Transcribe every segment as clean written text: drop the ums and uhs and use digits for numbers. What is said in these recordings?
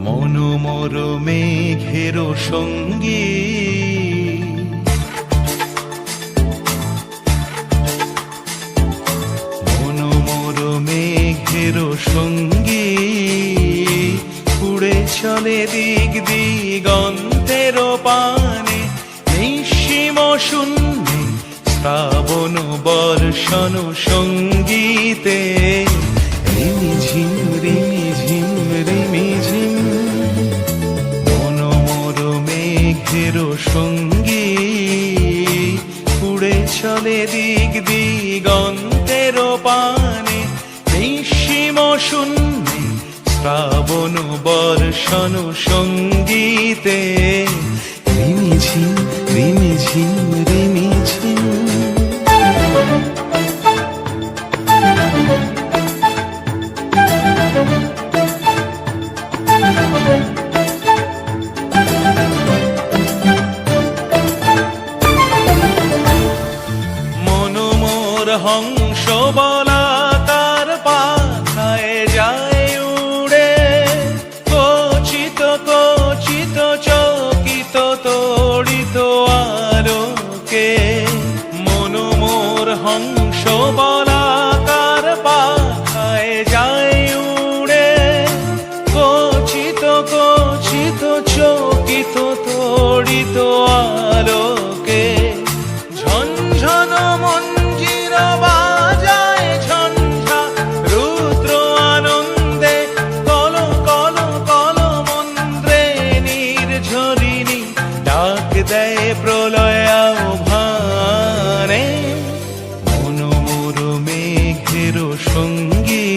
মনোমর মেঘের সঙ্গী মনোমর মেঘের সঙ্গী উড়ে চলে দিক দিগন্তের পানে নিঃসীম শূন্যে শ্রাবণ বর্ষণ সঙ্গীতে রিমিঝিম রিমিঝিম রিমিঝিম মনোমর মেঘের সঙ্গী উড়ে চলে দিক দিগন্তের পানে নিঃসীম শূন্যে শ্রাবণ বর্ষণ সঙ্গীতে রিমিঝিম রিমিঝিম রিমিঝিম মনোমর হংস বলাকার পাখায় যায় উড়ে কচিত কচিত চকিত তড়িত আলোকে মনোমর হংস বলাকার পাখায় যায় উড়ে কচিত কচিত চকিত তড়িত আলোকে ঝনঝন মঞ্জির বাজায় ঝঞ্ঝা রুদ্র আনন্দে কল কল কল মন্ত্রে নির্ঝরিণী ডাক দেয় প্রলয় আহ্বানে মনোমর মেঘের সঙ্গী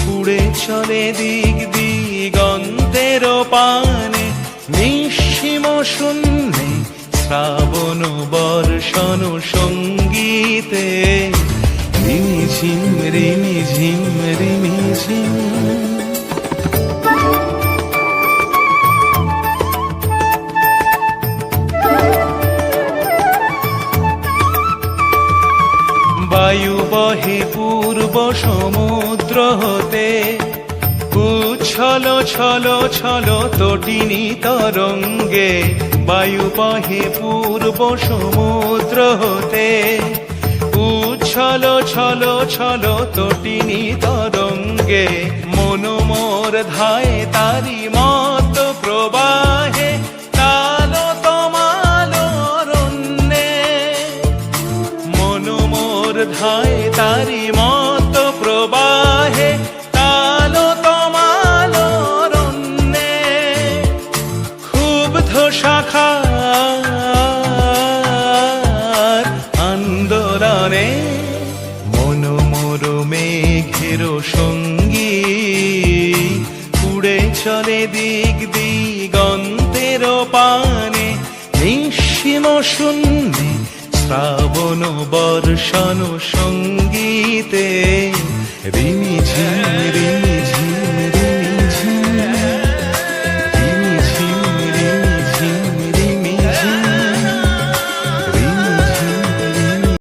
উড়ে চলে দিক দিগন্তের পানে নিঃসীম শূন্যে শ্রাবণ বর্ষণ সঙ্গীতে রিমিঝিম রিমিঝিম রিমিঝিম বায়ু বহে পূর্ব সমুদ্র হতে উচ্ছল ছল ছল তটিনী তরঙ্গে বায়ু বহে পূর্ব সমুদ্র হতে উচ্ছল ছল ছল তটিনী তরঙ্গে মনোমর ধায় তারি মত প্রবাহে তালো তমালো অরণ্যে মনোমর ধায় তারি মত প্রবাহে তালো তমালো অরণ্যে ক্ষুব্ধ শাখার আন্দোলনে মনোমর মেঘের সঙ্গী উড়ে চলে দিক দিগন্তের পানে নিঃসীম শূন্যে শ্রাবণ বর্ষণ সঙ্গীতে রিমিঝিম রিমি